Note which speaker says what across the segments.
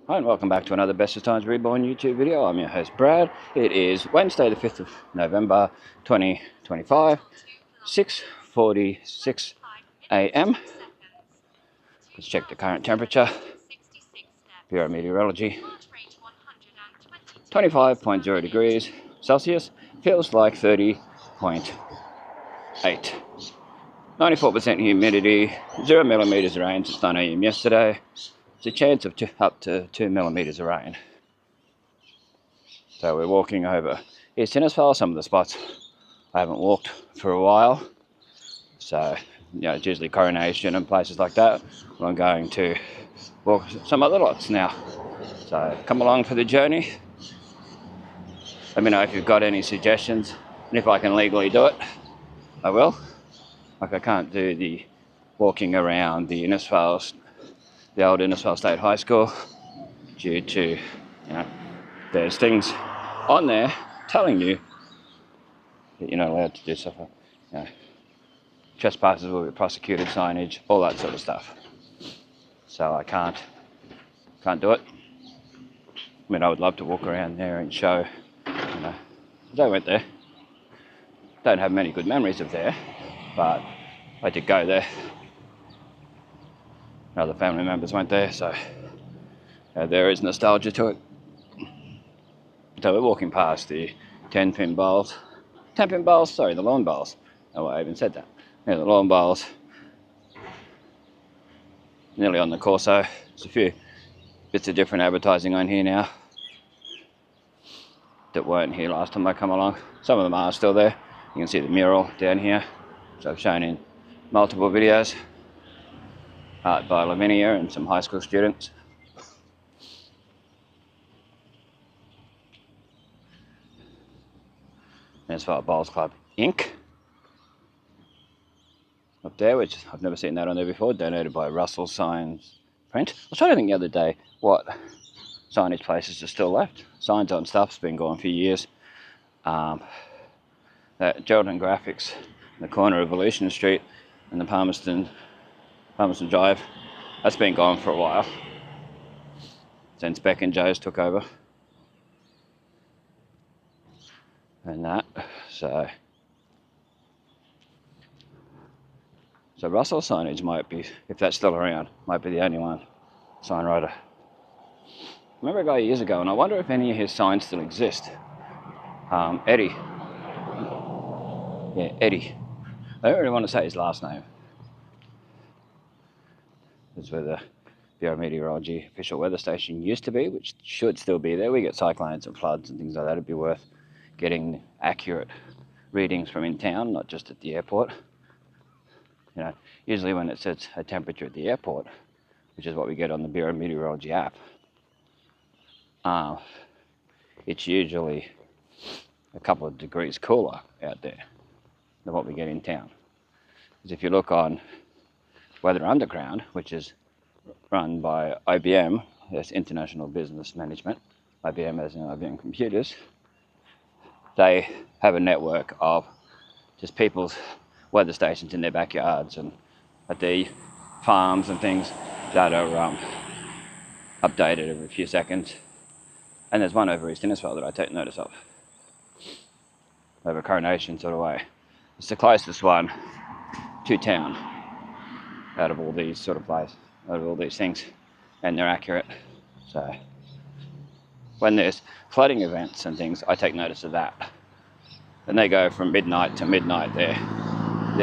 Speaker 1: Hi and welcome back to another Bestestimes Reborn YouTube video. I'm your host Brad. It is Wednesday the 5th of November 2025, 6:46 a.m. Let's check the current temperature. Bureau Meteorology, 25.0 degrees Celsius, feels like 30.8. 94% humidity, 0 millimeters of rain since 9 a.m. yesterday. There's a chance of up to 2 millimeters of rain. So we're walking over East Innisfail, some of the spots I haven't walked for a while. So, it's usually Coronation and places like that. I'm going to walk some other lots now. So come along for the journey. Let me know if you've got any suggestions, and if I can legally do it, I will. Like I can't do the walking around the Innisfail, the old Innisfail State High School, due to, there's things on there telling you that you're not allowed to do stuff. Trespassers will be prosecuted, signage, all that sort of stuff. So I can't do it. I mean, I would love to walk around there and show, I went there. Don't have many good memories of there, but I did go there. Other family members went there, so there is nostalgia to it. So we're walking past the 10-pin bowls. 10-pin bowls? Sorry, the lawn bowls. Oh, I even said that. Yeah, the lawn bowls. Nearly on the Corso. There's a few bits of different advertising on here now that weren't here last time I come along. Some of them are still there. You can see the mural down here, which I've shown in multiple videos. Art by Lavinia and some high school students. Innisfail Bowls Club Inc. Up there, which I've never seen that on there before, donated by Russell Signs Print. I was trying to think the other day what signage places are still left. Signs on stuff's been gone for years. That Geraldton Graphics in the corner of Evolution Street and the Palmerston Drive, that's been gone for a while since Beck and Joe's took over. And that, so Russell signage might be, if that's still around, might be the only one sign writer. I remember a guy years ago, and I wonder if any of his signs still exist. Eddie. Yeah, Eddie. I don't really want to say his last name. It's where the Bureau Meteorology official weather station used to be, which should still be there. We get cyclones and floods and things like that. It'd be worth getting accurate readings from in town, not just at the airport. Usually when it sets a temperature at the airport, which is what we get on the Bureau Meteorology app, it's usually a couple of degrees cooler out there than what we get in town. Because if you look on Weather Underground, which is run by IBM, that's International Business Management, IBM as in IBM Computers, they have a network of just people's weather stations in their backyards and at their farms and things that are updated every few seconds. And there's one over East Innisfail that I take notice of, over Coronation sort of way. It's the closest one to town out of all these sort of places, out of all these things, and they're accurate. So when there's flooding events and things, I take notice of that. And they go from midnight to midnight, their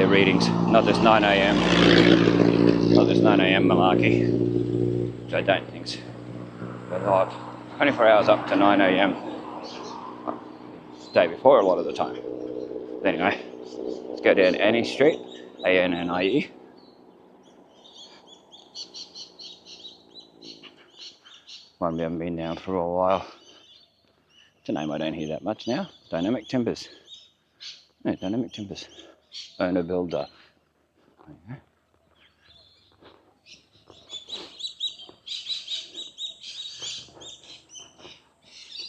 Speaker 1: readings, not this 9 a.m. malarkey, which I don't think's but live. 24 hours up to 9 a.m. day before a lot of the time. But anyway, let's go down Annie Street, A-N-N-I-E. One we haven't been down for a while. It's a name I don't hear that much now. Dynamic Timbers. No, Dynamic Timbers. Owner builder. Okay.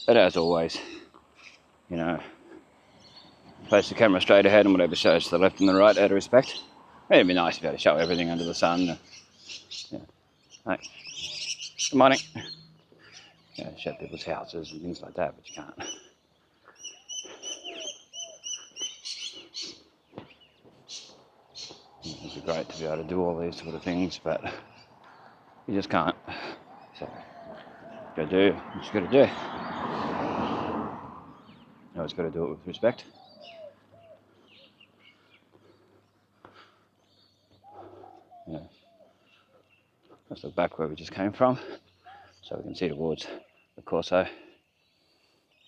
Speaker 1: But as always, place the camera straight ahead and whatever shows to the left and the right out of respect. It'd be nice if you had to show everything under the sun. Right. Good morning. you know, show people's houses and things like that, but you can't. It'd be great to be able to do all these sort of things, but you just can't. So, gotta do what you gotta do. You always gotta do it with respect. Yeah. Let's look back where we just came from, so we can see towards the Corso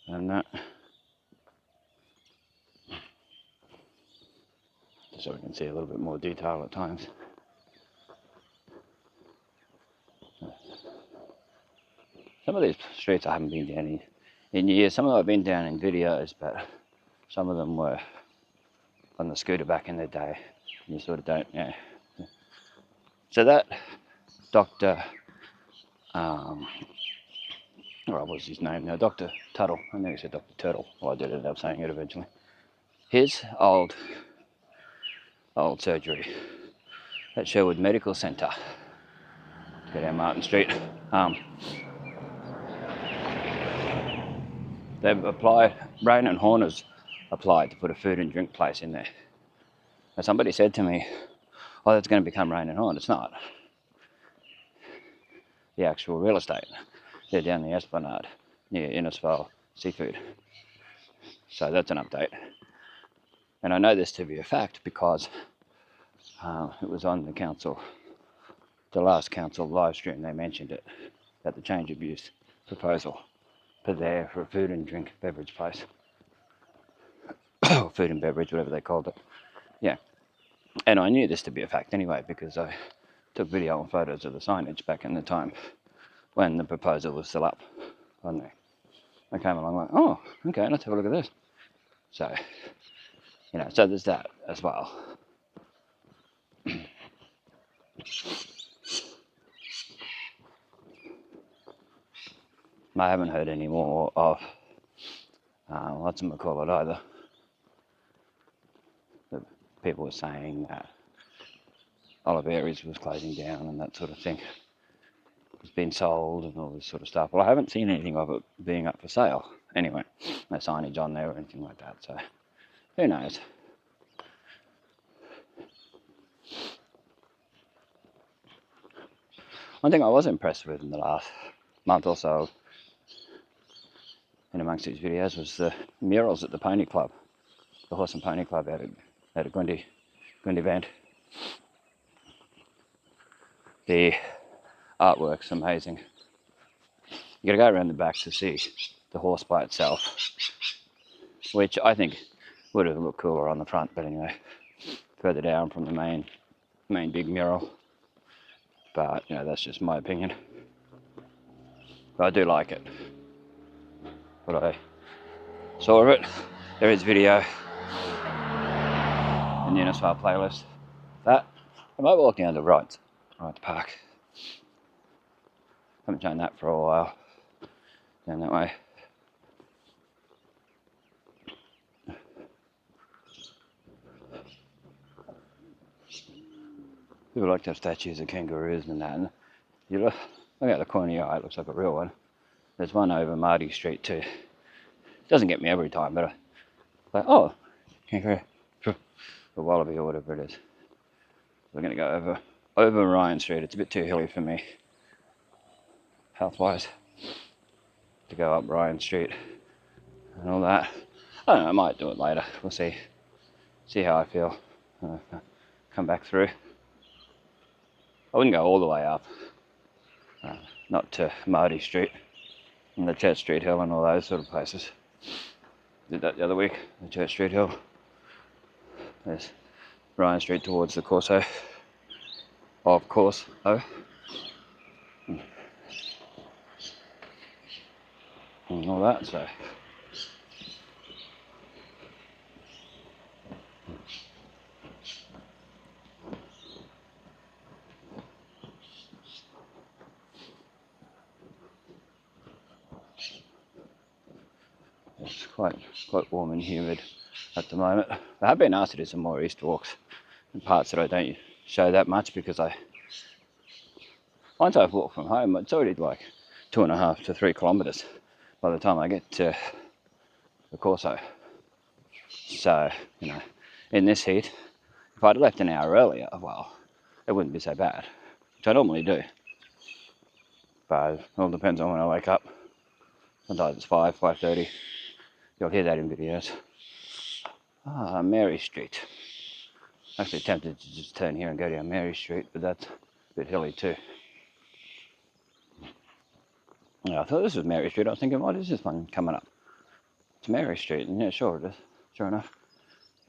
Speaker 1: and that. So we can see a little bit more detail at times. Some of these streets I haven't been down in years. Some of them I've been down in videos, but some of them were on the scooter back in the day. And you sort of don't, yeah. So that Dr. What was his name now? Dr. Tuttle. I never said Dr. Turtle. Well, I did end up saying it eventually. His old surgery at Sherwood Medical Centre. Go down Martin Street. They've applied, Rain and Horner's applied to put a food and drink place in there. And somebody said to me, oh, that's going to become Rain and Horn. It's not. The actual real estate. They're down the Esplanade near Innisfail Seafood. So that's an update. And I know this to be a fact because it was on the council, the last council live stream, they mentioned it, at the change of use proposal for a food and drink beverage place. Or food and beverage, whatever they called it. Yeah. And I knew this to be a fact anyway because I took video and photos of the signage back in the time when the proposal was still up on there. I came along like, oh, okay, let's have a look at this. So, you know, so there's that as well. I haven't heard any more of whatchamacallit either. The people were saying that Oliveri's was closing down and that sort of thing. It's been sold and all this sort of stuff. Well, I haven't seen anything of it being up for sale. Anyway, no signage on there or anything like that, so who knows? One thing I was impressed with in the last month or so in amongst these videos was the murals at the Pony Club, the Horse and Pony Club out at Grundy Band. The artwork's amazing. You gotta go around the back to see the horse by itself, which I think would have looked cooler on the front, but anyway, further down from the main big mural. But, you know, that's just my opinion. But I do like it. What I saw of it, there is video in the Innisfail playlist. That, I might walk down to right park. Haven't done that for a while. Down that way. People like to have statues of kangaroos and that. And you look at the corner of your eye, it looks like a real one. There's one over Marty Street too. It doesn't get me every time, but I like, oh, kangaroo, a wallaby or whatever it is. We're going to go over Ryan Street. It's a bit too hilly for me, health-wise, to go up Ryan Street and all that. I don't know, I might do it later. We'll see how I feel. Come back through. I wouldn't go all the way up, not to Marty Street and the Church Street Hill and all those sort of places. Did that the other week, the Church Street Hill. There's Ryan Street towards the Corso, of course, and all that, so. It's quite warm and humid at the moment. I have been asked to do some more east walks in parts that I don't show that much because once I've walked from home, it's already like 2.5 to 3 kilometres by the time I get to the Corso. So, you know, in this heat, if I'd left an hour earlier, well, it wouldn't be so bad, which I normally do. But it all depends on when I wake up. Sometimes it's 5:30. You'll hear that in videos. Ah, Mary Street. Actually tempted to just turn here and go down Mary Street, but that's a bit hilly too. Yeah, I thought this was Mary Street. I was thinking, what is this one coming up? It's Mary Street, and yeah, sure it is. Sure enough.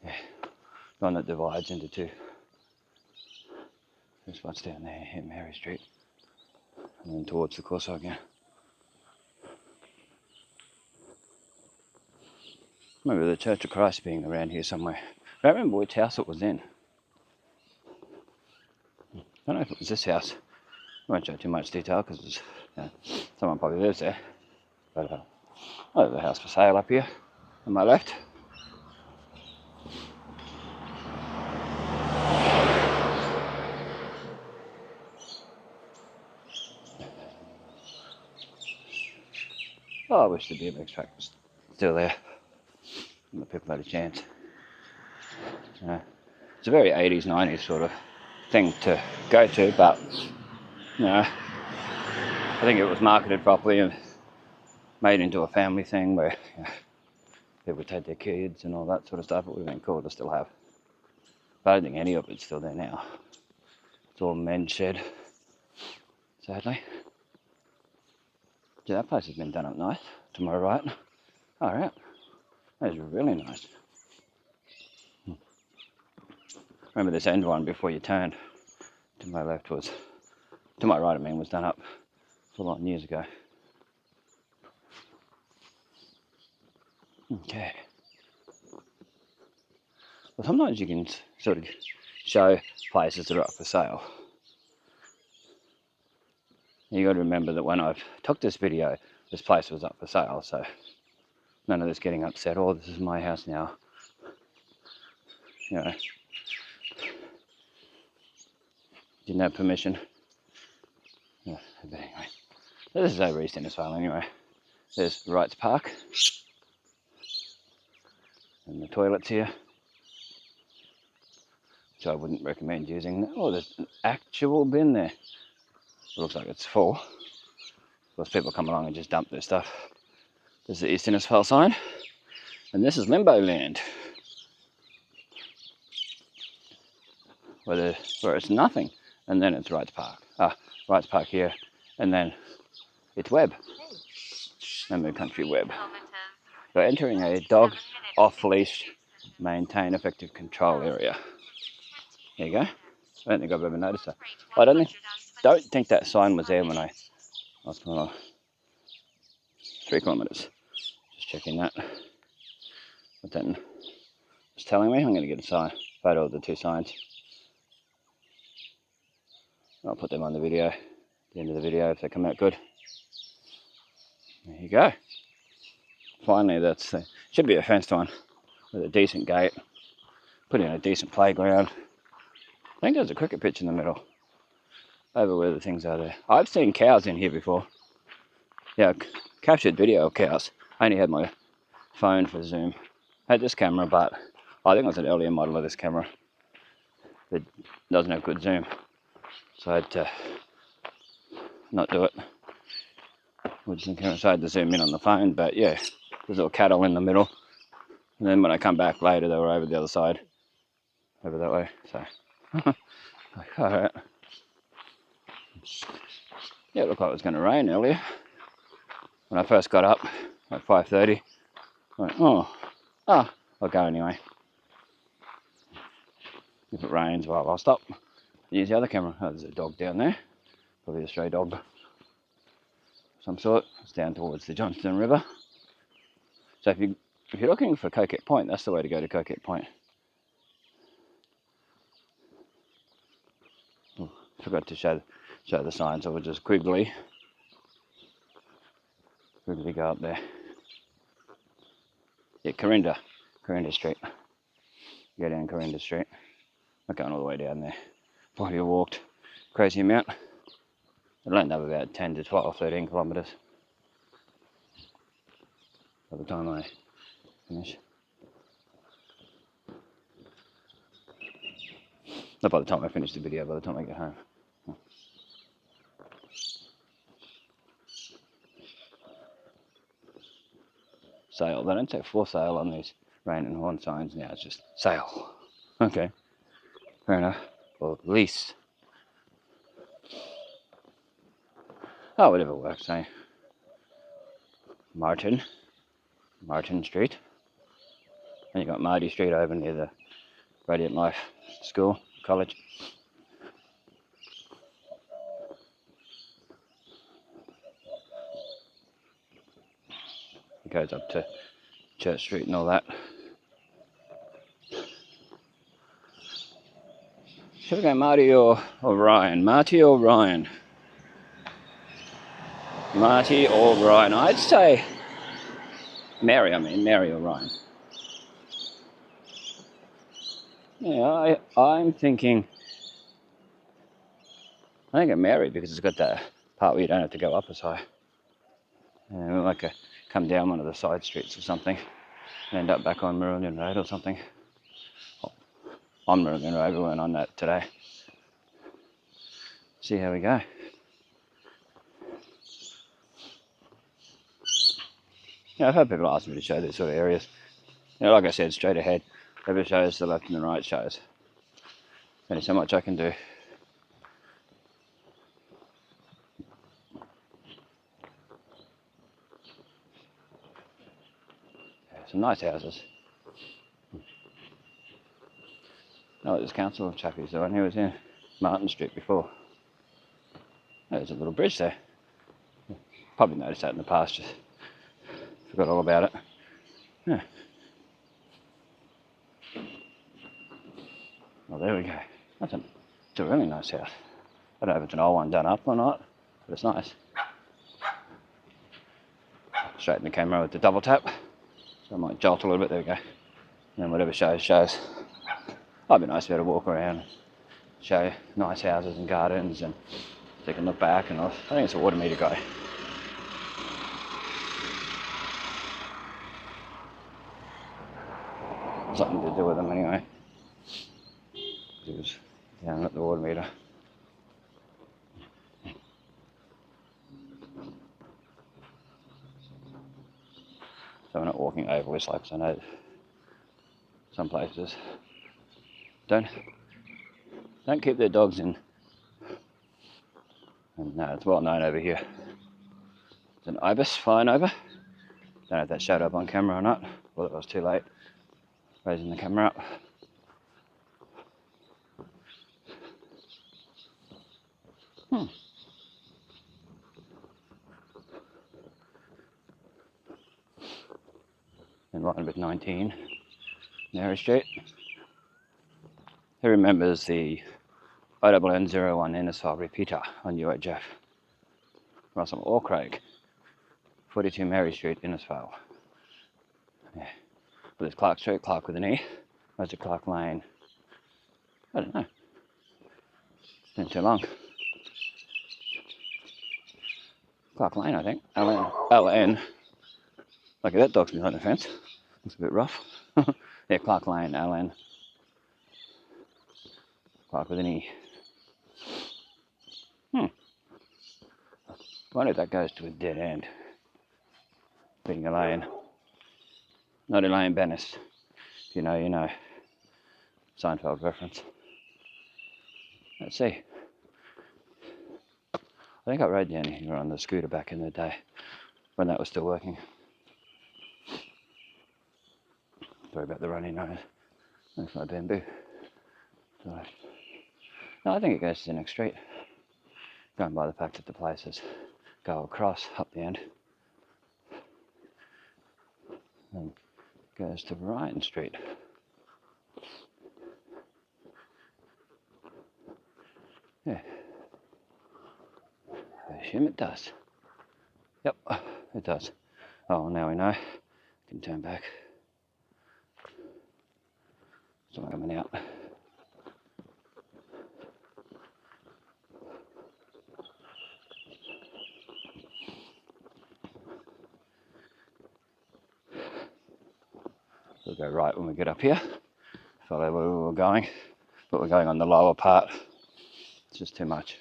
Speaker 1: Yeah, the one that divides into two. There's what's down there, here, Mary Street. And then towards the Corso again. I remember the Church of Christ being around here somewhere. I don't remember which house it was in. I don't know if it was this house. I won't show too much detail because someone probably lives there. But there's a house for sale up here on my left. Oh, I wish the BMX track was still there. And the people had a chance. It's a very 80s, 90s sort of thing to go to, but I think it was marketed properly and made into a family thing where people take their kids and all that sort of stuff. It would have been cool to still have. But I don't think any of it's still there now. It's all men's shed, sadly. Gee, that place has been done up nice, to my right. Alright, that is really nice. Remember this end one before you turned to my left was, to my right I mean, was done up a lot of years ago. Okay. Well, sometimes you can sort of show places that are up for sale. You got to remember that when I took this video, this place was up for sale, so none of this getting upset, oh, this is my house now. Didn't have permission. Yeah, but anyway, this is over East Innisfail anyway. There's Wrights Park. And the toilets here, which I wouldn't recommend using. Oh, there's an actual bin there. It looks like it's full. Of course, people come along and just dump their stuff. There's the East Innisfail sign. And this is Limbo Land. Where it's nothing. And then it's Wrights Park. Wrights Park here. And then it's Webb. Lemon Country Webb. You're entering a dog off-leash, maintain effective control area. There you go. I don't think I've ever noticed that. I don't think that sign was there when I was going 3 kilometres. Just checking that. But then it's telling me I'm going to get a photo of the two signs. I'll put them on the video, at the end of the video if they come out good. There you go. Finally, that's should be a fenced one with a decent gate. Put in a decent playground. I think there's a cricket pitch in the middle, over where the things are there. I've seen cows in here before. Yeah, captured video of cows. I only had my phone for zoom. I had this camera, but I think it was an earlier model of this camera. It doesn't have good zoom, so I had to not do it with some camera. So I had to zoom in on the phone, but yeah, there's little cattle in the middle. And then when I come back later, they were over the other side, over that way. So, alright. Yeah, it looked like it was going to rain earlier. When I first got up at 5:30, I went, I'll go anyway. If it rains, well, I'll stop. Use the other camera. Oh, there's a dog down there. Probably a stray dog of some sort. It's down towards the Johnston River. So if you're looking for Coquette Point, that's the way to go to Coquette Point. Oh, forgot to show the signs, so we'll just quickly go up there. Yeah, Corinda Street. Go down Corinda Street. Not going all the way down there. Probably walked crazy amount. It'll end up about 10 to 12, 13 kilometres by the time I finish. Not by the time I finish the video, by the time I get home. Sale. They don't say for sale on these rain and horn signs now, it's just sale. Okay, fair enough. Or lease. Oh, whatever works, eh? Martin Street. And you got Marty Street over near the Radiant Life School, college. It goes up to Church Street and all that. Should we go Marty or Ryan? Marty or Ryan? Marty or Ryan? I'd say Mary or Ryan. Yeah, I'm thinking, I think I'm Mary because it's got that part where you don't have to go up as high. And we might come down one of the side streets or something and end up back on Marillion Road or something. On Marillion Road, we weren't on that today. See how we go. Yeah, I've had people ask me to show these sort of areas. You know, like I said, straight ahead. Whoever shows the left and the right shows. Only so much I can do. Yeah, some nice houses. Oh, this council chappie's the one who was in Martin Street before. There's a little bridge there. Probably noticed that in the past, just forgot all about it. Yeah. Well, there we go. It's a really nice house. I don't know if it's an old one done up or not, but it's nice. Straighten the camera with the double tap, so I might jolt a little bit. There we go. And then whatever shows. Might be nice to be able to walk around, show nice houses and gardens, and so you can look back and off. I think it's a water meter guy. Something to do with them anyway. He was down at the water meter. So we're not walking over Whistler, because I know some places don't keep their dogs in. And no, it's well known over here. It's an ibis flying over. Don't know if that showed up on camera or not. Well, it was too late raising the camera up. In line with 19 Mary Street. Who remembers the ONN01 Innisfail repeater on UHF? Russell or Craig. 42 Mary Street, Innisfail. Yeah. Well, there's Clark Street, Clark with an E. Where's it Clark Lane? I don't know. It's been too long. Clark Lane, I think. LN. Look at that dog's behind the fence. Looks a bit rough. Yeah, Clark Lane, LN. Clark with an E. I wonder if that goes to a dead end. Being a lane. Not Elaine Bennis. If you know, you know. Seinfeld reference. Let's see. I think I rode down here on the scooter back in the day when that was still working. Sorry about the runny nose. Looks like bamboo. So, no, I think it goes to the next street. Going by the fact that the places go across up the end. And goes to Ryan Street. Yeah. I assume it does. Yep, it does. Oh, now we know. Can turn back. Someone coming out. We'll go right when we get up here. Follow where we were going, but we're going on the lower part. It's just too much.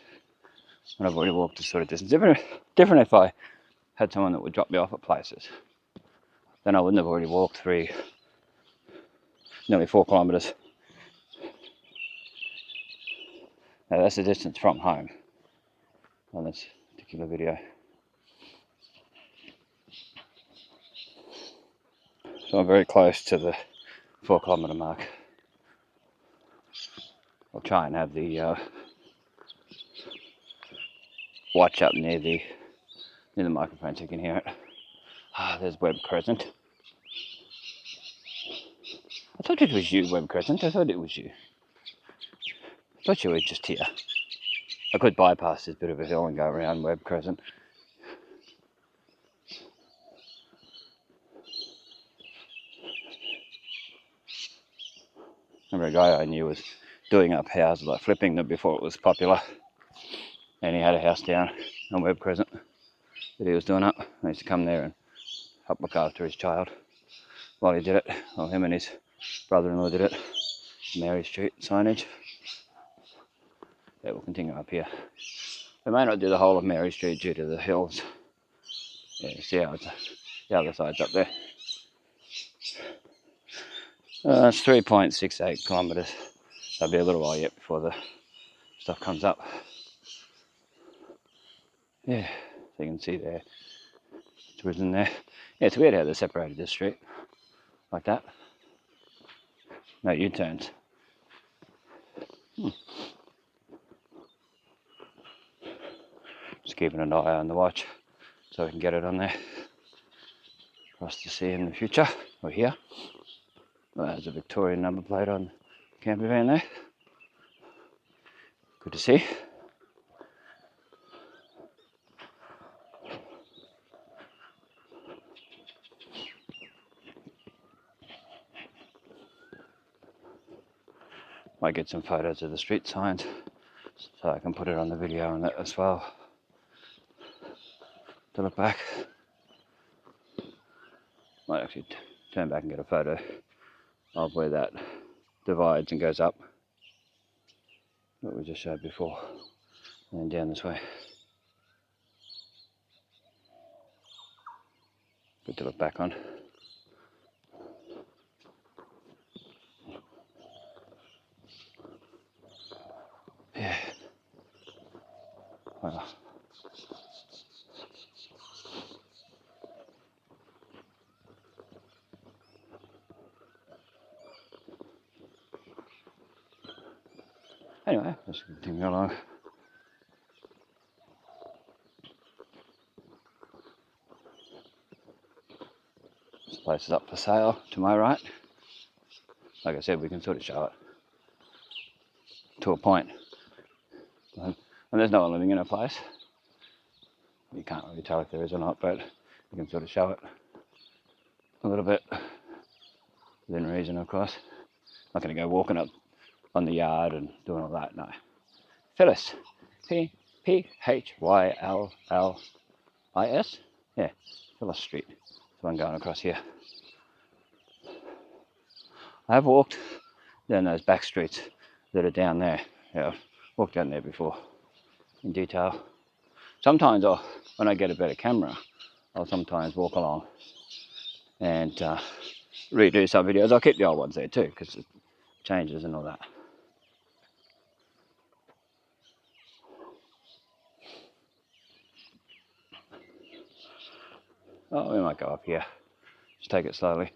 Speaker 1: And I've already walked this sort of distance. Different if I had someone that would drop me off at places. Then I wouldn't have already walked nearly 4 kilometres. Now that's the distance from home on this particular video. So I'm very close to the 4 kilometre mark. I'll try and have the watch up near the microphone so you can hear it. There's Webb Crescent. I thought it was you, Webb Crescent. I thought it was you. I thought you were just here. I could bypass this bit of a hill and go around Webb Crescent. Remember a guy I knew was doing up houses, like flipping them before it was popular. And he had a house down on Webb Crescent that he was doing up. I used to come there and help look after his child while he did it. Well, him and his brother-in-law did it. Mary Street signage. Yeah, we'll continue up here. We may not do the whole of Mary Street due to the hills. Yeah, see how the other side's up there. It's 3.68 kilometres. That'll be a little while yet before the stuff comes up. Yeah, so you can see there, it's written there. Yeah, it's weird how they separated this street like that. No U-turns. Just keeping an eye on the watch so we can get it on there for us to see in the future. Or here. Well, there's a Victorian number plate on the camper van there. Good to see. Might get some photos of the street signs so I can put it on the video and that as well. To look back. Might actually turn back and get a photo of where that divides and goes up. What we just showed before. And then down this way. Good to look back on. Yeah. Well. Anyway, let's continue along. This place is up for sale to my right. Like I said, we can sort of show it to a point. And there's no one living in a place. You can't really tell if there is or not, but you can sort of show it a little bit within reason, of course. I'm not going to go walking up on the yard and doing all that, no. Phyllis, Phyllis, yeah, Phyllis Street. That's one going across here. I have walked down those back streets that are down there. Yeah, I've walked down there before in detail. Sometimes when I get a better camera, I'll sometimes walk along and redo some videos. I'll keep the old ones there too because it changes and all that. Oh, we might go up here. Just take it slowly.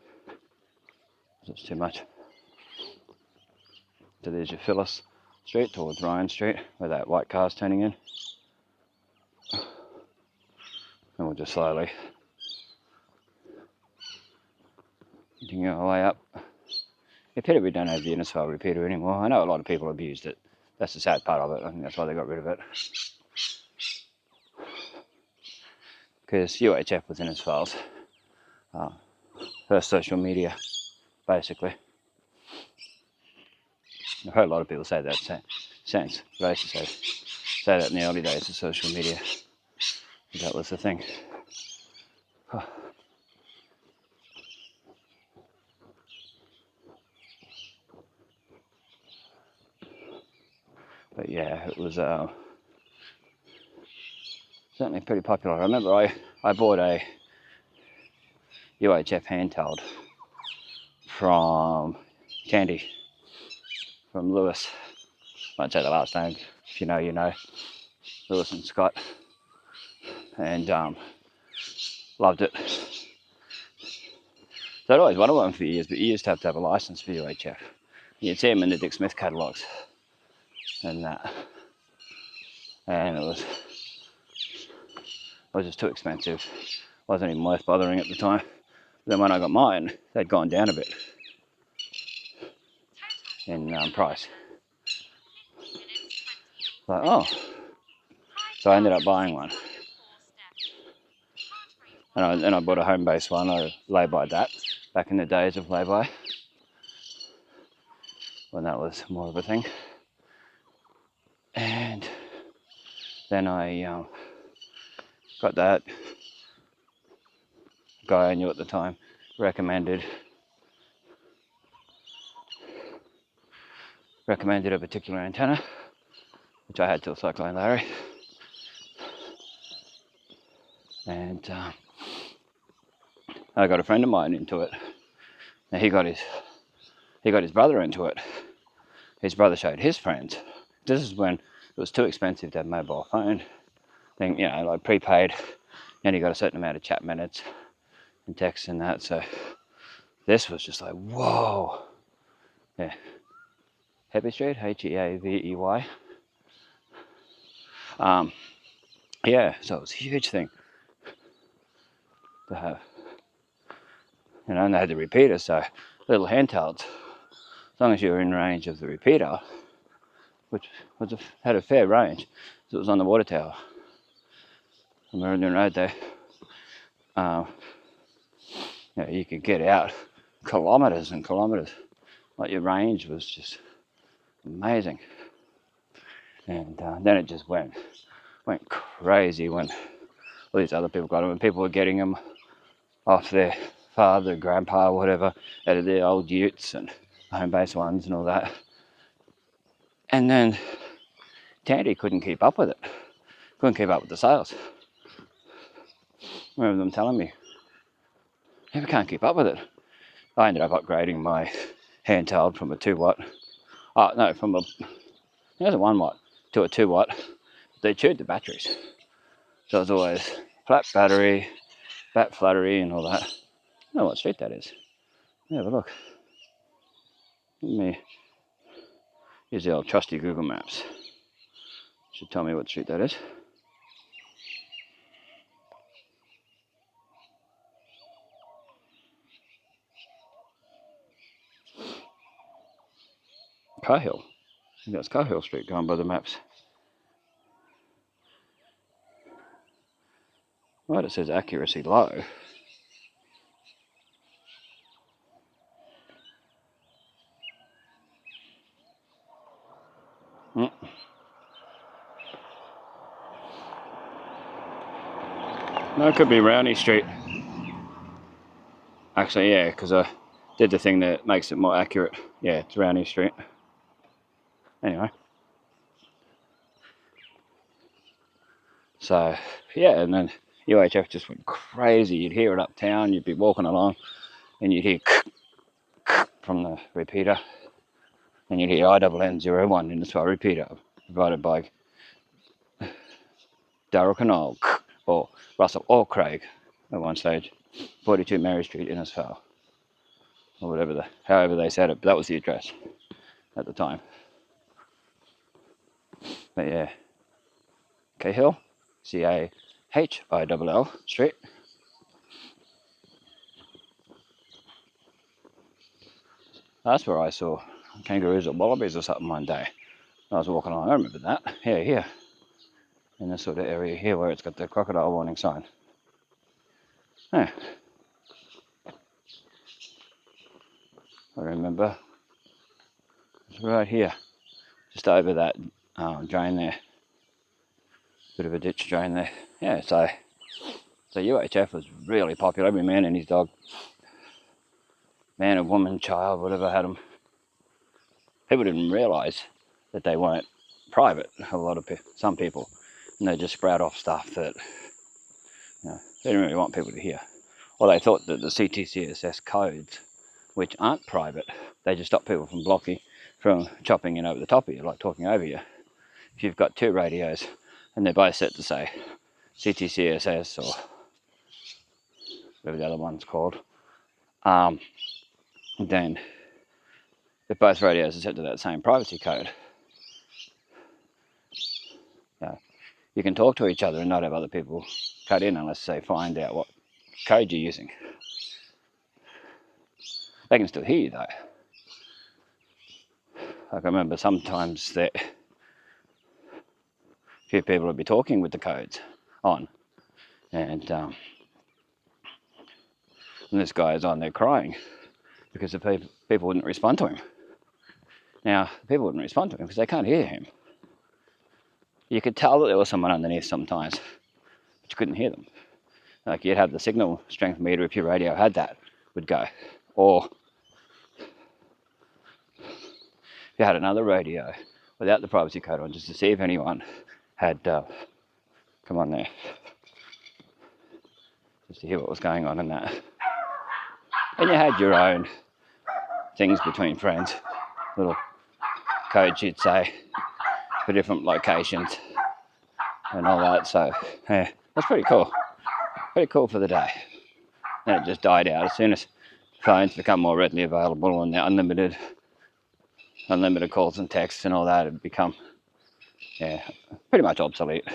Speaker 1: It's too much. So there's your Phyllis Street towards Ryan Street, where that white car's turning in. And we'll just slowly continue our way up. Yeah, we don't have the Innisfail repeater anymore. I know a lot of people have used it. That's the sad part of it. I think that's why they got rid of it. Because UHF was Innisfail's first social media, basically. I've heard a lot of people say that since, but I used to say that in the early days of social media. That was the thing. But yeah, it was certainly pretty popular. I remember I bought a UHF handheld from Candy, from Lewis. I won't say the last name. If you know, you know. Lewis and Scott. And loved it. So I'd always wanted one for years, but you used to have a license for UHF. You'd see them in the Dick Smith catalogues and that. And it was just too expensive. Wasn't even worth bothering at the time. Then when I got mine, they'd gone down a bit in price. Like, oh. So I ended up buying one. And I bought a home-based one. I lay-by that back in the days of lay-by, when that was more of a thing. And then I got that. Guy I knew at the time recommended a particular antenna, which I had till Cyclone Larry. And I got a friend of mine into it. Now he got his brother into it. His brother showed his friends. This is when it was too expensive to have a mobile phone. Thing, you know, like prepaid, and you got a certain amount of chat minutes and text and that. So this was just like, whoa. Yeah. Heavy Street, Heavey. Yeah, so it was a huge thing to have. You know, and they had the repeater, so little handhelds, as long as you were in range of the repeater, which had a fair range, so it was on the water tower on Meridian Road there. You know, you could get out kilometres and kilometres. Like, your range was just amazing. And then it just went crazy when all these other people got them, and people were getting them off their father, grandpa, whatever, out of their old utes and home-based ones and all that. And then Tandy couldn't keep up with it. Couldn't keep up with the sales. I remember them telling me, "Yeah, we can't keep up with it." I ended up upgrading my handheld from a 2-watt. Oh no, from a 1-watt to a 2-watt. They chewed the batteries, so it was always flat battery, bat fluttery, and all that. I don't know what street that is. Yeah, have a look. Let me use the old trusty Google Maps. Should tell me what street that is. Cahill. I think that's Cahill Street going by the maps. Right, it says accuracy low. No, it could be Rowney Street. Actually, yeah, because I did the thing that makes it more accurate. Yeah, it's Rowney Street. Anyway. So, yeah, and then UHF just went crazy. You'd hear it uptown, you'd be walking along, and you'd hear from the repeater, and you'd hear INN01 Innisfail repeater, provided by Darrell Canal, or Russell or Craig at one stage, 42 Mary Street, Innisfail, or whatever however they said it, but that was the address at the time. But yeah, Cahill, Cahill Street. That's where I saw kangaroos or wallabies or something one day. I was walking along, I remember that. Yeah, here. In this sort of area here where it's got the crocodile warning sign. Yeah. I remember. It's right here. Just over that drain there. Bit of a ditch drain there. Yeah, so UHF was really popular. Every man and his dog, man or woman, child, whatever, had them. People didn't realise that they weren't private. Some people, and they just sprout off stuff that they didn't really want people to hear. Or they thought that the CTCSS codes, which aren't private, they just stop people from chopping in over the top of you, like talking over you. If you've got two radios and they're both set to say CTCSS or whatever the other one's called, then if both radios are set to that same privacy code, you can talk to each other and not have other people cut in unless they find out what code you're using. They can still hear you though. Like I remember sometimes that a few people would be talking with the codes on, and this guy is on there crying because the people wouldn't respond to him. Now, people wouldn't respond to him because they can't hear him. You could tell that there was someone underneath sometimes, but you couldn't hear them. Like you'd have the signal strength meter, if your radio had that, would go. Or if you had another radio without the privacy code on, just to see if anyone had come on there, just to hear what was going on in that. And you had your own things between friends, little codes you'd say for different locations and all that. So yeah, that's pretty cool. Pretty cool for the day. Then it just died out as soon as phones become more readily available and the unlimited calls and texts and all that had become pretty much obsolete. I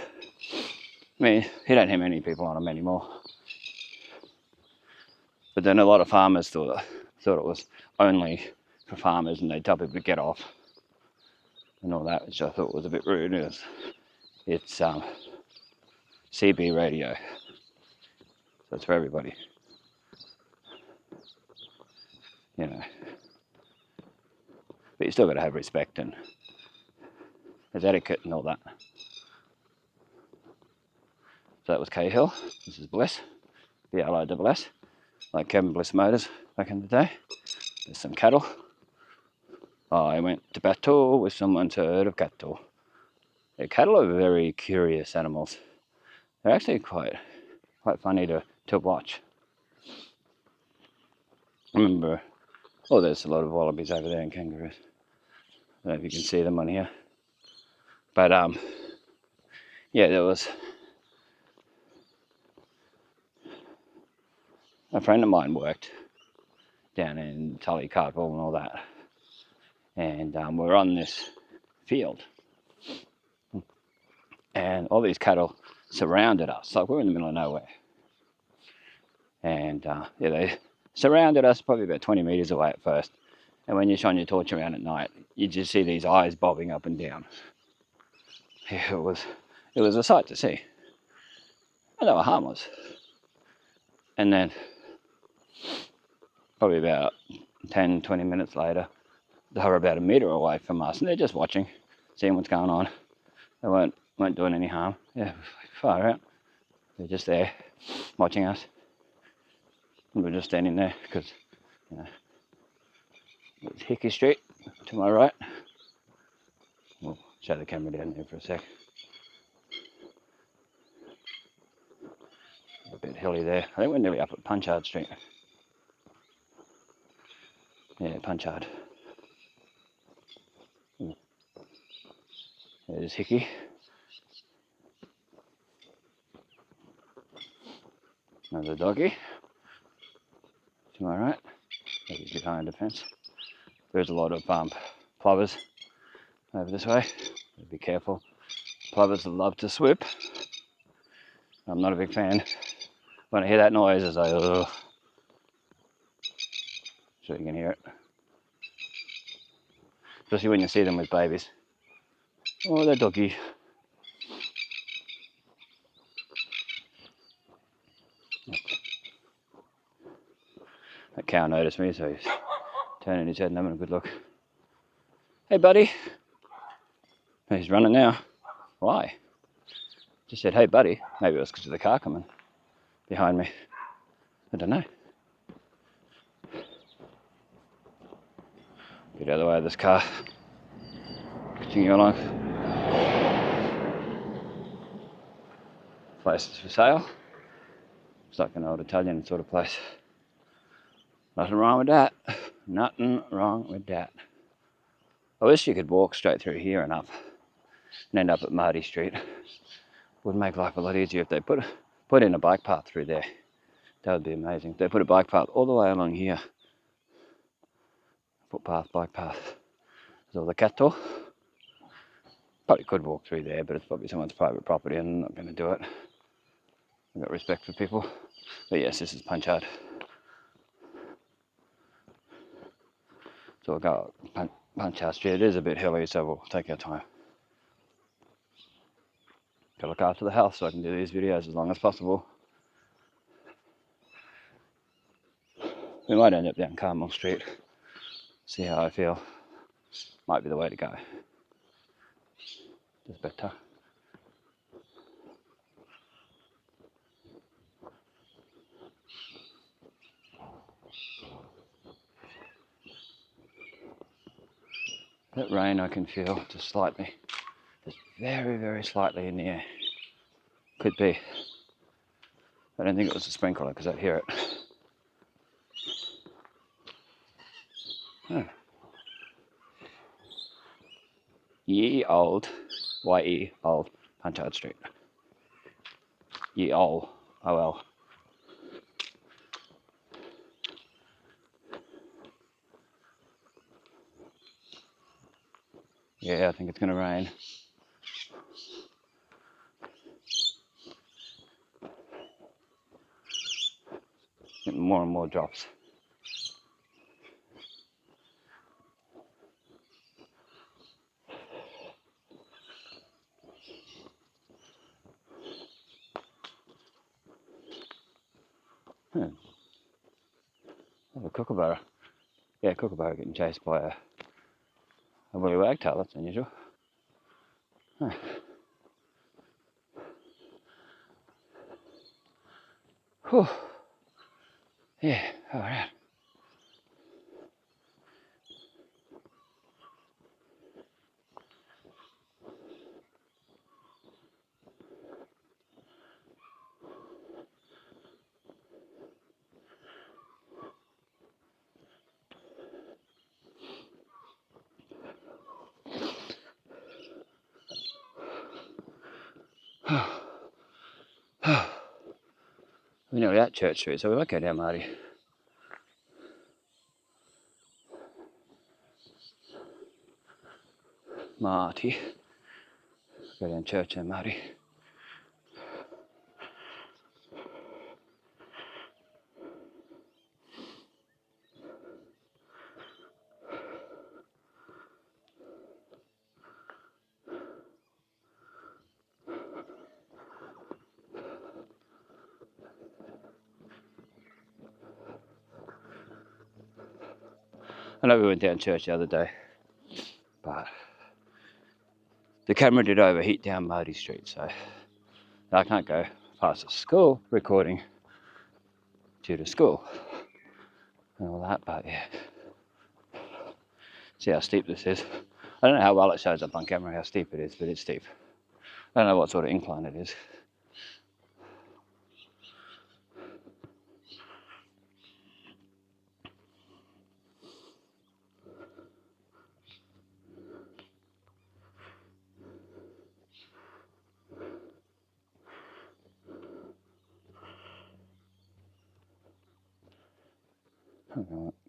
Speaker 1: mean, you don't hear many people on them anymore. But then a lot of farmers thought it was only for farmers, and they'd tell people to get off and all that, which I thought was a bit rude. It's CB radio, so it's for everybody, But you still got to have respect, and there's etiquette and all that. So that was Cahill. This is Bliss, BLISS, like Kevin Bliss Motors back in the day. There's some cattle. I went to battle with someone's herd of cattle. The cattle are very curious animals. They're actually quite funny to watch. I remember, there's a lot of wallabies over there and kangaroos. I don't know if you can see them on here. But there was a friend of mine worked down in Tully, Cartwell and all that. And we're on this field. And all these cattle surrounded us. Like we're in the middle of nowhere. And they surrounded us probably about 20 meters away at first. And when you shine your torch around at night, you just see these eyes bobbing up and down. It was a sight to see. And they were harmless. And then probably about 10, 20 minutes later, they were about a meter away from us, and they're just watching, seeing what's going on. They weren't doing any harm. Yeah, far out. They're just there, watching us. And we're just standing there because, it's Hickey Street to my right. We'll show the camera down there for a sec. A bit hilly there. I think we're nearly up at Punchard Street. Yeah, Punchard. There's Hickey. Another doggy. To my right. He's behind the fence. There's a lot of plovers over this way. Be careful. Plovers love to swoop. I'm not a big fan. When I hear that noise, it's like, ugh. So you can hear it. Especially when you see them with babies. Oh, they're doggy. That cow noticed me, so he's turning his head and having a good look. Hey, buddy. He's running now. Why? Just said, hey, buddy. Maybe it was because of the car coming behind me. I don't know. Get out of the way of this car. Continue along. places for sale. It's like an old Italian sort of place. Nothing wrong with that. Nothing wrong with that. I wish you could walk straight through here and up and end up at Marty Street. Would make life a lot easier if they put in a bike path through there. That would be amazing. If they put a bike path all the way along here. Footpath, bike path. There's all the cattle. Probably could walk through there, but it's probably someone's private property and I'm not going to do it. I've got respect for people. But yes, this is Punchard. So we'll go up Punchard Street. It is a bit hilly, so we'll take our time. Gotta look after the health so I can do these videos as long as possible. We might end up down Carmel Street. See how I feel. Might be the way to go. Just better. That rain I can feel just slightly. Just very, very slightly in the air. Could be. I don't think it was a sprinkler because I hear it. Oh. Ye old, Y-E, old, Punchard Street. Ye old, O-L. Yeah, I think it's going to rain. Getting more and more drops. Oh, a kookaburra. Yeah, kookaburra getting chased by a woolly wagtail. That's unusual. Huh. Whew. Yeah, alright. We're nearly at Church Street, so we won't go down Marty. Go down Church and Marty. I know we went down Church the other day, but the camera did overheat down Marty Street, so I can't go past the school recording due to school and all that, but yeah. See how steep this is. I don't know how well it shows up on camera how steep it is, but it's steep. I don't know what sort of incline it is.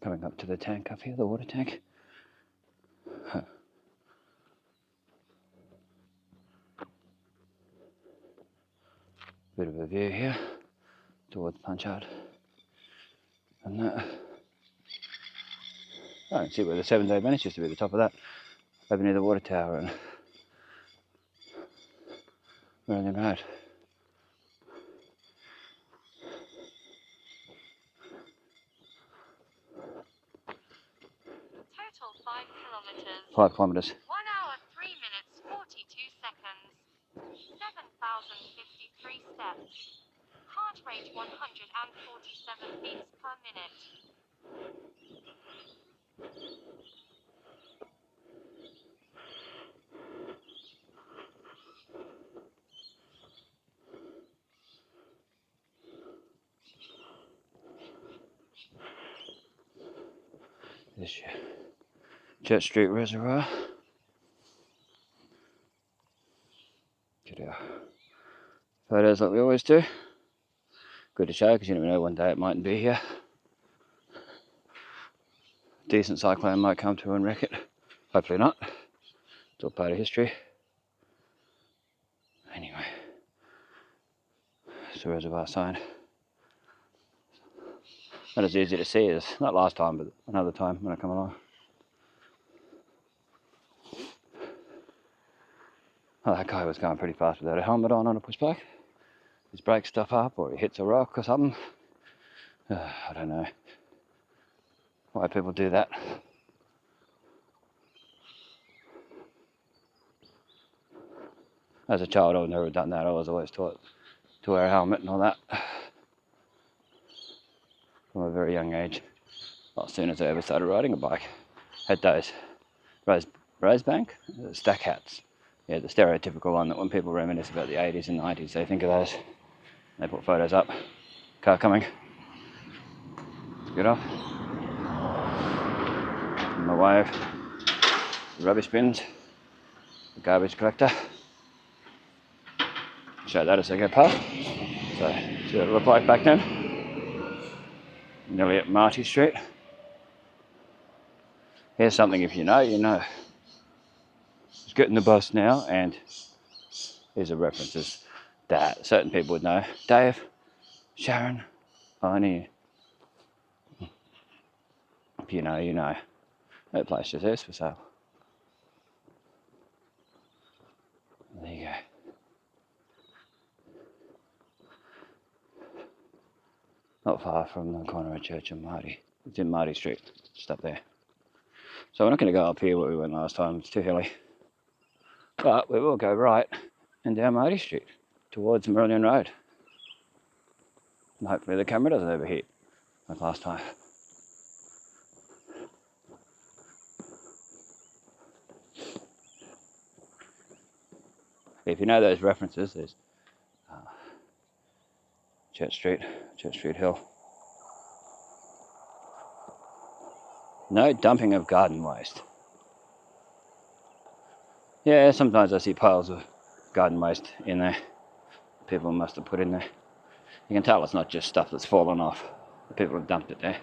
Speaker 1: Coming up to the tank up here, the water tank. Huh. Bit of a view here towards Punchard. And that. I don't see where the 7-day bench used to be at the top of that. Over near the water tower and Warrina Road.
Speaker 2: Total 5 kilometers.
Speaker 1: 5 kilometers.
Speaker 2: 1 hour, 3 minutes, 42 seconds. 7,053 steps. Heart rate 147 beats per minute.
Speaker 1: This Church Street Reservoir. Get our photos like we always do. Good to show because you never know, one day it mightn't be here. Decent cyclone might come through and wreck it. Hopefully not. It's all part of history. Anyway, it's a reservoir sign. Not as easy to see as, not last time, but another time when I come along. Oh, that guy was going pretty fast without a helmet on a pushback. His brakes stuff up, or he hits a rock or something. I don't know why people do that. As a child, I've never done that. I was always taught to wear a helmet and all that from a very young age. Well, as soon as I ever started riding a bike, had those Rosebank stack hats. Yeah, the stereotypical one that when people reminisce about the 80s and 90s, they think of those. They put photos up. Car coming. Let's get off. In my way of the rubbish bins, the garbage collector. Show that as I go past. So, see what it looked like back then. Nearly at Marty Street. Here's something, if you know, you know. Just getting the bus now, and here's a references that certain people would know. Dave, Sharon, Arnie. If you know, you know. That place just is for sale. There you go. Not far from the corner of Church and Marty. It's in Marty Street, just up there. So we're not going to go up here where we went last time, it's too hilly. But we will go right and down Marty Street towards Marillion Road. And hopefully the camera doesn't overheat like last time. If you know those references, there's Church Street Hill. No dumping of garden waste. Yeah, sometimes I see piles of garden waste in there. People must have put in there. You can tell it's not just stuff that's fallen off. People have dumped it there.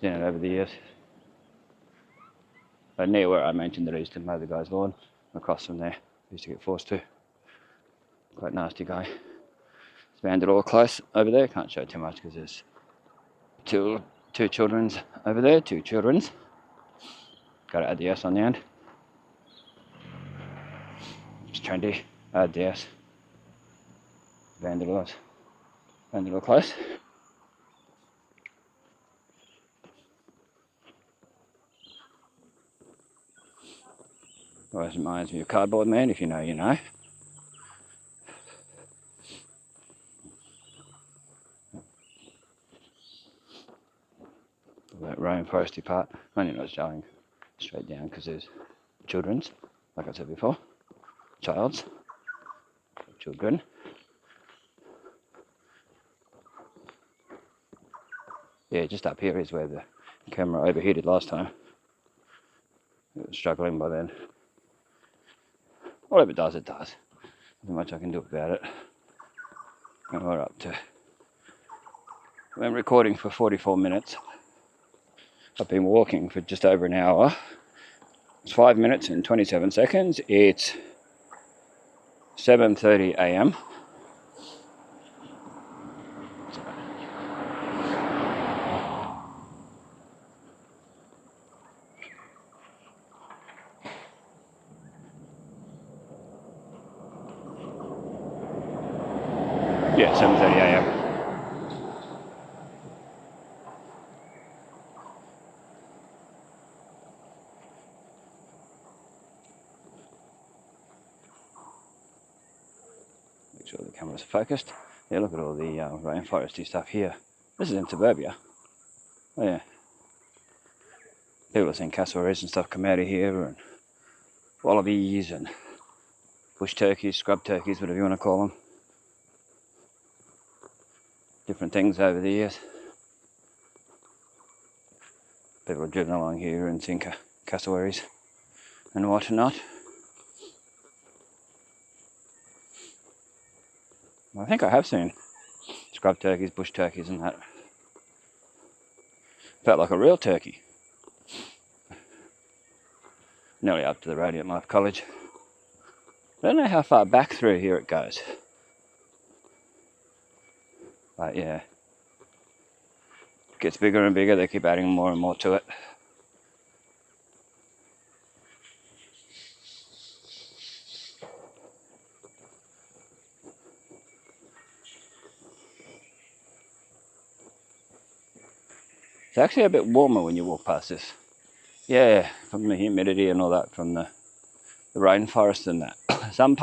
Speaker 1: Seen it over the years. But near where I mentioned that I used to mow the guy's lawn, across from there, I used to get forced to. Quite nasty guy. It's banded all close over there. Can't show too much because there's two children's over there. Two children's. Got to add the S on the end. It's trendy. Add the S. Banded all close. Always reminds me of Cardboard Man. If you know, you know. That rainforesty part. I'm only not showing straight down because there's children's, like I said before. Children. Yeah, just up here is where the camera overheated last time. It was struggling by then. Whatever it does, it does. Nothing much I can do about it. And we're up to... I've been recording for 44 minutes. I've been walking for just over an hour. It's 5 minutes and 27 seconds. It's 7:30 a.m. Yeah, 7:30 a.m. Make sure the camera's focused. Yeah, look at all the rainforesty stuff here. This is in suburbia. Oh yeah. People have seen cassowaries and stuff come out of here, and wallabies and bush turkeys, scrub turkeys, whatever you want to call them. Different things over the years. People have driven along here and seen cassowaries and whatnot. I think I have seen scrub turkeys, bush turkeys and that. Felt like a real turkey. Nearly up to the Radiant Life College. I don't know how far back through here it goes. But yeah. It gets bigger and bigger, they keep adding more and more to it. It's actually a bit warmer when you walk past this. Yeah, from the humidity and all that, from the rainforest and that. Some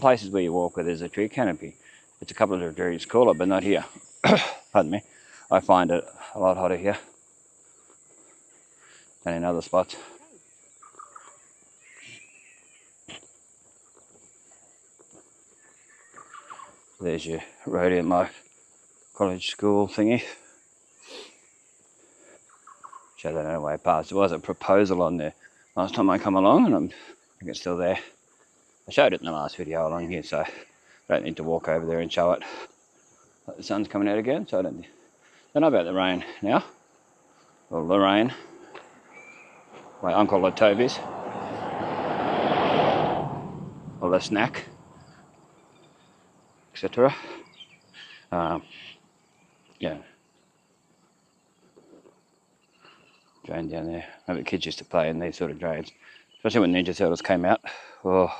Speaker 1: places where you walk where there's a tree canopy, it's a couple of degrees cooler, but not here. Pardon me. I find it a lot hotter here than in other spots. There's your Radiant Life College school thingy. Show that on the way past. There was a proposal on there last time I come along, and I think it's still there. I showed it in the last video along here, so I don't need to walk over there and show it. But the sun's coming out again, so I don't know about the rain now. Or Lorraine. My uncle or Toby's. Or the snack. Etc. Yeah. Drain down there. Maybe kids used to play in these sort of drains. Especially when Ninja Turtles came out. Oh,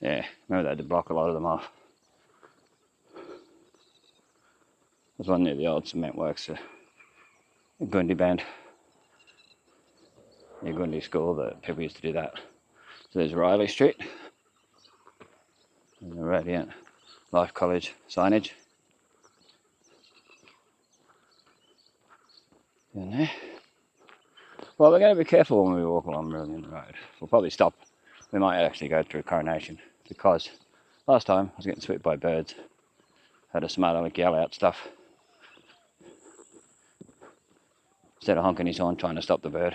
Speaker 1: yeah. Remember they had to block a lot of them off. There's one near the old cement works. A Gundi band. The Gundi school, that people used to do that. So there's Riley Street. And the Radiant Life College signage. Down there. Well, we're going to be careful when we walk along Brilliant Road. We'll probably stop. We might actually go through Coronation, because last time I was getting swooped by birds. Had a smart aleck yell out stuff. Instead of honking his horn trying to stop the bird,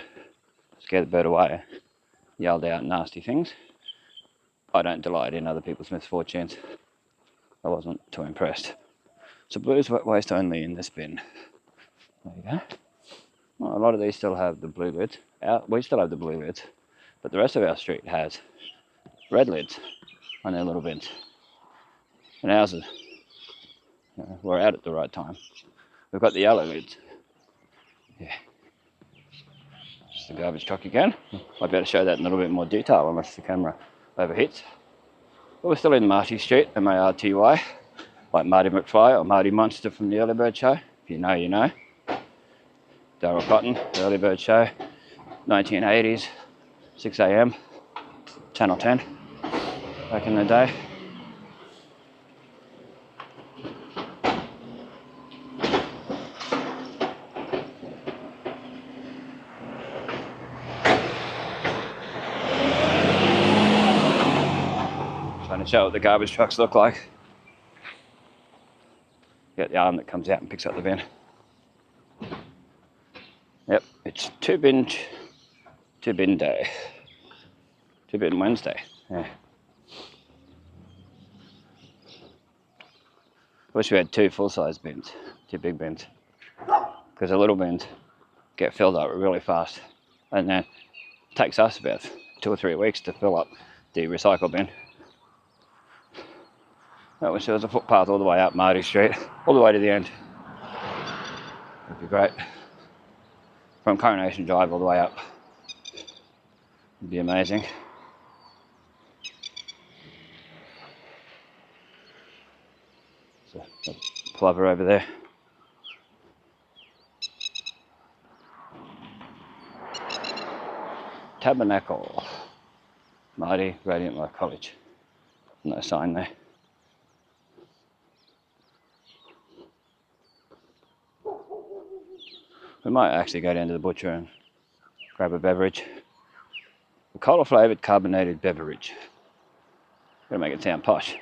Speaker 1: scare the bird away, yelled out nasty things. I don't delight in other people's misfortunes. I wasn't too impressed. So blues waste only in this bin. There you go. Well, a lot of these still have the blue lids. We still have the blue lids, but the rest of our street has red lids on their little bins. And ours is, we're out at the right time. We've got the yellow lids. Yeah. Just the garbage truck again. I better show that in a little bit more detail unless the camera overheats. But we're still in Marty Street, M-A-R-T-Y, like Marty McFly or Marty Monster from the Early Bird Show. If you know, you know. Daryl Cotton, Early Bird Show, 1980s, 6 a.m, Channel 10, back in the day. Trying to show what the garbage trucks look like. You got the arm that comes out and picks up the bin. Yep, it's two bin day. 2 bin Wednesday. Yeah. Wish we had 2 full-size bins, 2 big bins, because the little bins get filled up really fast, and then it takes us about 2 or 3 weeks to fill up the recycle bin. I wish there was a footpath all the way up Marty Street, all the way to the end. That'd be great. From Coronation Drive all the way up. It'd be amazing. So, plover over there. Tabernacle. Marty, Radiant Life College. No sign there. We might actually go down to the butcher and grab a beverage. A cola flavoured carbonated beverage. Gotta make it sound posh.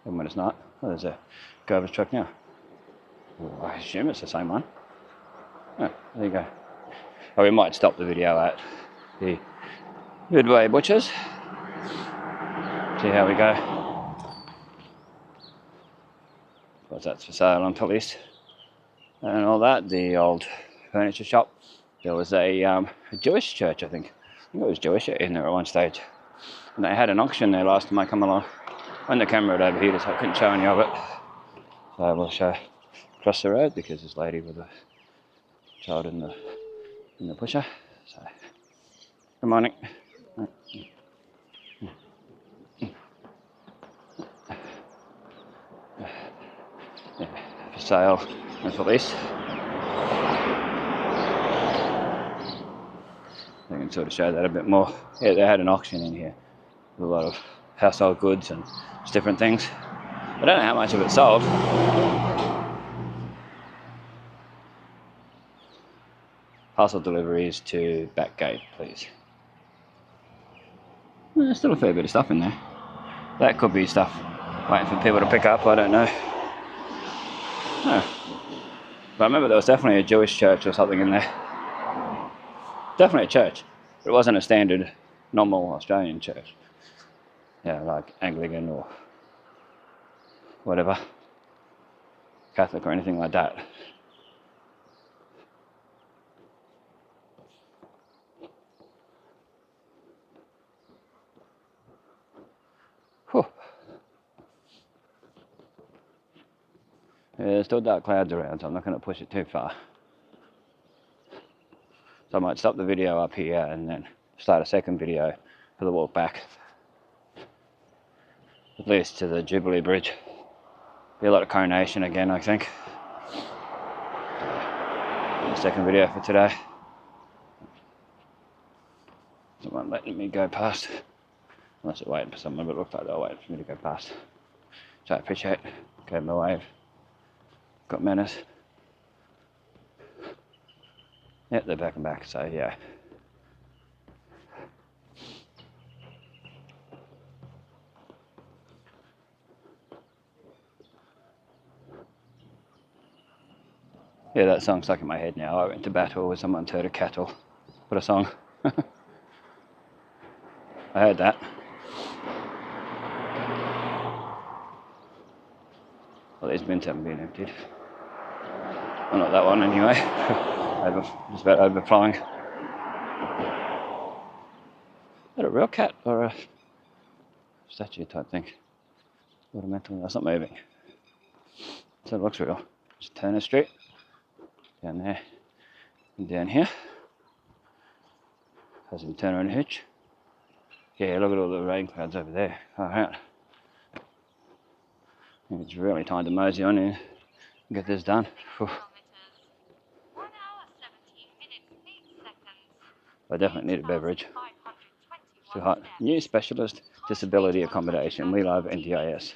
Speaker 1: Even when it's not. Oh, there's a garbage truck now. Well, I assume it's the same one. Oh, there you go. Or we might stop the video at the Midway Butchers. See how we go. Of course, that's for sale on police and all that. The old furniture shop. There was a Jewish church, I think. I think it was Jewish in there at one stage. And they had an auction there last time I come along. When the camera had overheated, so I couldn't show any of it. So I will show across the road because this lady with a child in the pusher. So, good morning. Yeah, for sale and for lease. I can sort of show that a bit more. Yeah, they had an auction in here with a lot of household goods and just different things. I don't know how much of it sold. Parcel deliveries to back gate, please. Well, there's still a fair bit of stuff in there. That could be stuff waiting for people to pick up, I don't know. Oh. But I remember there was definitely a Jewish church or something in there. Definitely a church. But it wasn't a standard, normal Australian church. Yeah, like Anglican or whatever. Catholic or anything like that. Whew. Yeah, there's still dark clouds around, so I'm not going to push it too far. So I might stop the video up here and then start a second video for the walk back. At least to the Jubilee Bridge. Be a lot of coronation again, I think. The second video for today. Someone letting me go past. Unless they're waiting for someone, but it looks like they're waiting for me to go past. So I appreciate it. Gave them a wave. Got manners. Yep, they're back and back, so yeah. Yeah, that song's stuck in my head now. I went to battle with someone's herd of cattle. What a song. I heard that. Well, these bins haven't been emptied. Well, not that one anyway. Just about overflowing. Is that a real cat or a statue type thing? Ornamental, that's not moving. So it looks real. Just turn the street. Down there. And down here. Has him turn around a hitch. Yeah, look at all the rain clouds over there. Alright. I think it's really time to mosey on and get this done. Whew.
Speaker 2: 1 hour 17 minutes 8 seconds.
Speaker 1: I definitely need a beverage. It's too hot. New specialist disability accommodation. We love NDIS.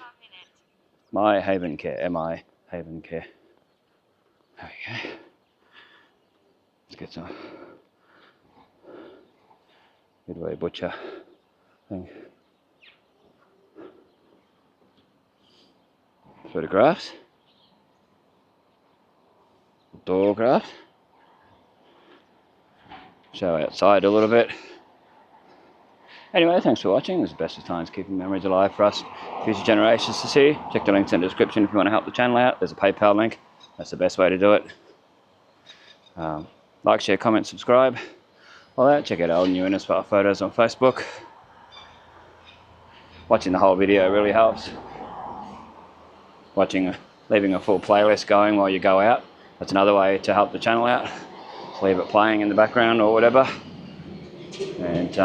Speaker 1: My Haven Care. MI Haven Care. There we go. Let's get some Midway Butcher thing. Photographs. Doorgraph. Show outside a little bit. Anyway, thanks for watching. This is Bestestimes, keeping memories alive for us future generations to see. Check the links in the description if you want to help the channel out. There's a PayPal link. That's the best way to do it. Like, share, comment, subscribe. All that. Check out our new Innisfail photos on Facebook. Watching the whole video really helps. Leaving a full playlist going while you go out. That's another way to help the channel out. Just leave it playing in the background or whatever. And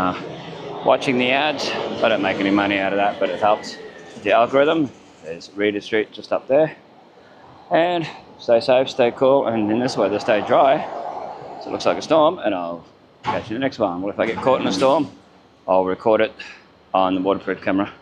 Speaker 1: watching the ads. I don't make any money out of that, but it helps the algorithm. There's Reader Street just up there. And stay safe, stay cool, and in this weather, stay dry. So it looks like a storm, and I'll catch you in the next one. Well, if I get caught in a storm, I'll record it on the waterproof camera.